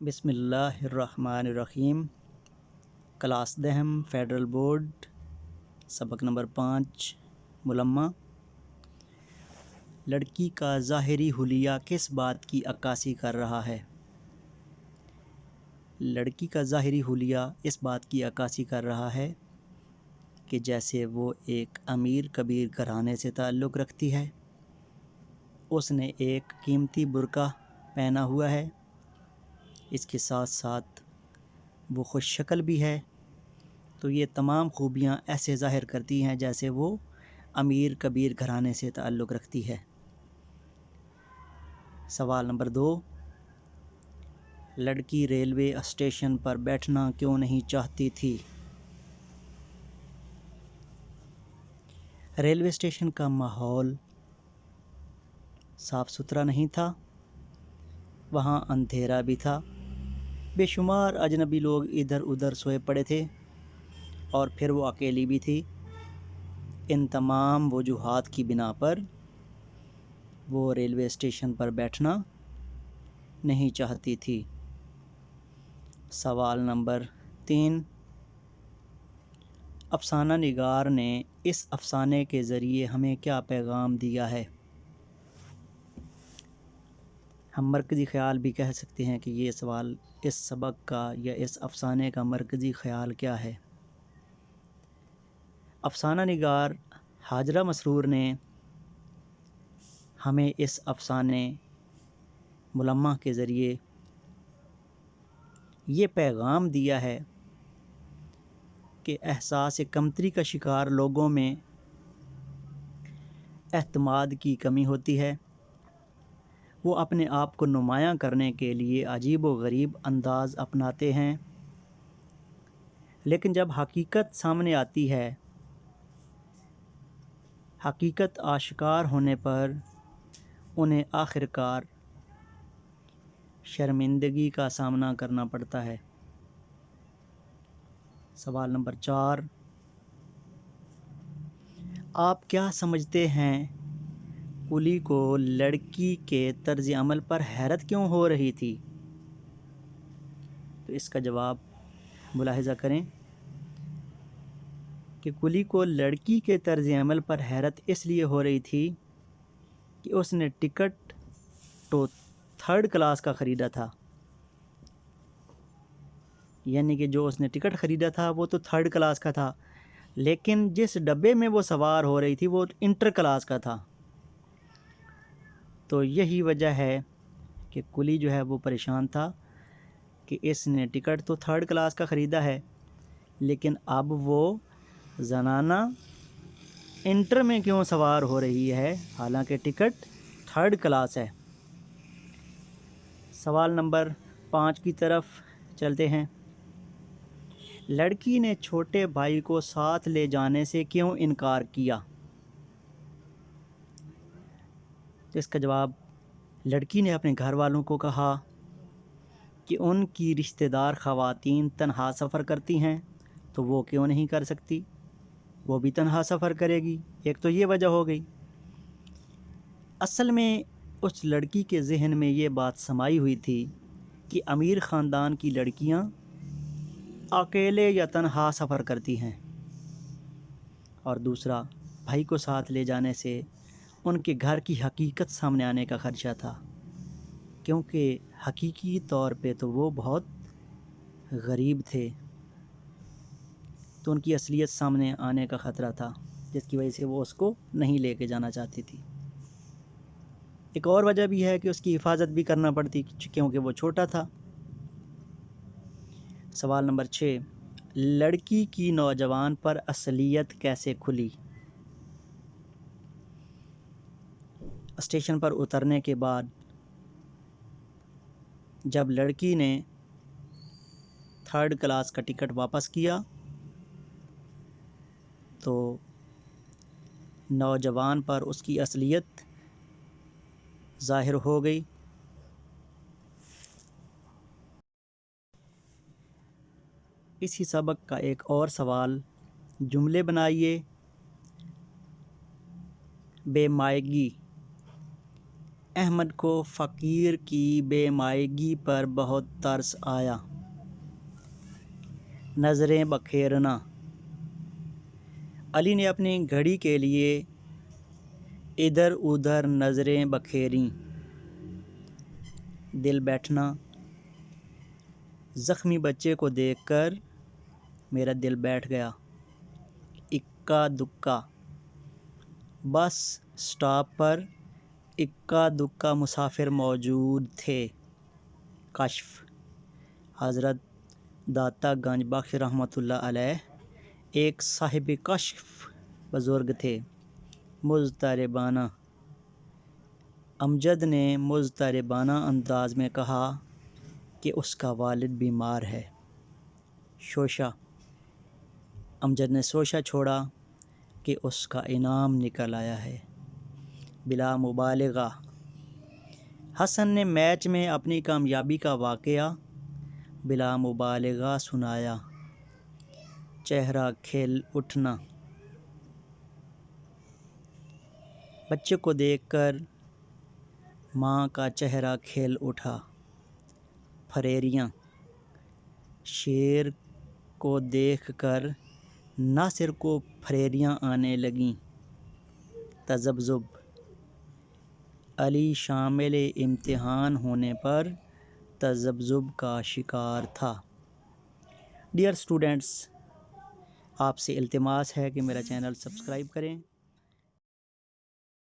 بسم اللہ الرحمن الرحیم۔ کلاس دہم فیڈرل بورڈ، سبق نمبر 5 ملمہ۔ لڑکی کا ظاہری حلیہ کس بات کی عکاسی کر رہا ہے؟ لڑکی کا ظاہری حلیہ اس بات کی عکاسی کر رہا ہے کہ جیسے وہ ایک امیر کبیر گھرانے سے تعلق رکھتی ہے، اس نے ایک قیمتی برقع پہنا ہوا ہے، اس کے ساتھ ساتھ وہ خوش شکل بھی ہے، تو یہ تمام خوبیاں ایسے ظاہر کرتی ہیں جیسے وہ امیر کبیر گھرانے سے تعلق رکھتی ہے۔ سوال نمبر 2، لڑکی ریلوے اسٹیشن پر بیٹھنا کیوں نہیں چاہتی تھی؟ ریلوے اسٹیشن کا ماحول صاف ستھرا نہیں تھا، وہاں اندھیرا بھی تھا، بے شمار اجنبی لوگ ادھر ادھر سوئے پڑے تھے، اور پھر وہ اکیلی بھی تھی۔ ان تمام وجوہات کی بنا پر وہ ریلوے اسٹیشن پر بیٹھنا نہیں چاہتی تھی۔ سوال نمبر 3، افسانہ نگار نے اس افسانے کے ذریعے ہمیں کیا پیغام دیا ہے؟ ہم مرکزی خیال بھی کہہ سکتے ہیں کہ یہ سوال اس سبق کا یا اس افسانے کا مرکزی خیال کیا ہے۔ افسانہ نگار ہاجرہ مسرور نے ہمیں اس افسانے ملمہ کے ذریعے یہ پیغام دیا ہے کہ احساس کمتری کا شکار لوگوں میں اعتماد کی کمی ہوتی ہے، وہ اپنے آپ کو نمایاں کرنے کے لیے عجیب و غریب انداز اپناتے ہیں، لیکن جب حقیقت سامنے آتی ہے، حقیقت آشکار ہونے پر انہیں آخرکار شرمندگی کا سامنا کرنا پڑتا ہے۔ سوال نمبر 4، آپ کیا سمجھتے ہیں کلی کو لڑکی کے طرز عمل پر حیرت کیوں ہو رہی تھی؟ تو اس کا جواب ملاحظہ کریں کہ کلی کو لڑکی کے طرز عمل پر حیرت اس لیے ہو رہی تھی کہ اس نے ٹکٹ تو 3rd کلاس کا خریدا تھا، یعنی کہ جو اس نے ٹکٹ خریدا تھا وہ تو 3rd کلاس کا تھا، لیکن جس ڈبے میں وہ سوار ہو رہی تھی وہ انٹر کلاس کا تھا۔ تو یہی وجہ ہے کہ کلی جو ہے وہ پریشان تھا کہ اس نے ٹکٹ تو 3rd کلاس کا خریدا ہے، لیکن اب وہ زنانہ انٹر میں کیوں سوار ہو رہی ہے حالانکہ ٹکٹ 3rd کلاس ہے۔ سوال نمبر 5 کی طرف چلتے ہیں۔ لڑکی نے چھوٹے بھائی کو ساتھ لے جانے سے کیوں انکار کیا؟ تو اس کا جواب، لڑکی نے اپنے گھر والوں کو کہا کہ ان کی رشتہ دار خواتین تنہا سفر کرتی ہیں تو وہ کیوں نہیں کر سکتی، وہ بھی تنہا سفر کرے گی۔ ایک تو یہ وجہ ہو گئی۔ اصل میں اس لڑکی کے ذہن میں یہ بات سمائی ہوئی تھی کہ امیر خاندان کی لڑکیاں اکیلے یا تنہا سفر کرتی ہیں، اور دوسرا بھائی کو ساتھ لے جانے سے ان کے گھر کی حقیقت سامنے آنے کا خدشہ تھا، کیونکہ حقیقی طور پہ تو وہ بہت غریب تھے، تو ان کی اصلیت سامنے آنے کا خطرہ تھا، جس کی وجہ سے وہ اس کو نہیں لے کے جانا چاہتی تھی۔ ایک اور وجہ بھی ہے کہ اس کی حفاظت بھی کرنا پڑتی کیونکہ وہ چھوٹا تھا۔ سوال نمبر 6، لڑکی کی نوجوان پر اصلیت کیسے کھلی؟ اسٹیشن پر اترنے کے بعد جب لڑکی نے 3rd کلاس کا ٹکٹ واپس کیا تو نوجوان پر اس کی اصلیت ظاہر ہو گئی۔ اسی سبق کا ایک اور سوال، جملے بنائیے۔ بے مائگی احمد کو فقیر کی بے مائگی پر بہت ترس آیا۔ نظریں بکھیرنا۔ علی نے اپنی گھڑی کے لیے ادھر ادھر نظریں بکھیریں۔ دل بیٹھنا۔ زخمی بچے کو دیکھ کر میرا دل بیٹھ گیا۔ اکا دکا۔ بس اسٹاپ پر اکا دکا مسافر موجود تھے۔ کشف۔ حضرت داتا گنج بخش رحمۃ اللہ علیہ ایک صاحب کشف بزرگ تھے۔ مضطربانہ۔ امجد نے مضطربانہ انداز میں کہا کہ اس کا والد بیمار ہے۔ شوشہ۔ امجد نے شوشہ چھوڑا کہ اس کا انعام نکل آیا ہے۔ بلا مبالغہ۔ حسن نے میچ میں اپنی کامیابی کا واقعہ بلا مبالغہ سنایا۔ چہرہ کھل اٹھنا۔ بچے کو دیکھ کر ماں کا چہرہ کھل اٹھا۔ پھریریاں۔ شیر کو دیکھ کر ناصر کو پھریریاں آنے لگیں۔ تذبذب۔ علی شامل امتحان ہونے پر تذبذب کا شکار تھا۔ ڈیئر اسٹوڈنٹس، آپ سے التماس ہے کہ میرا چینل سبسکرائب کریں۔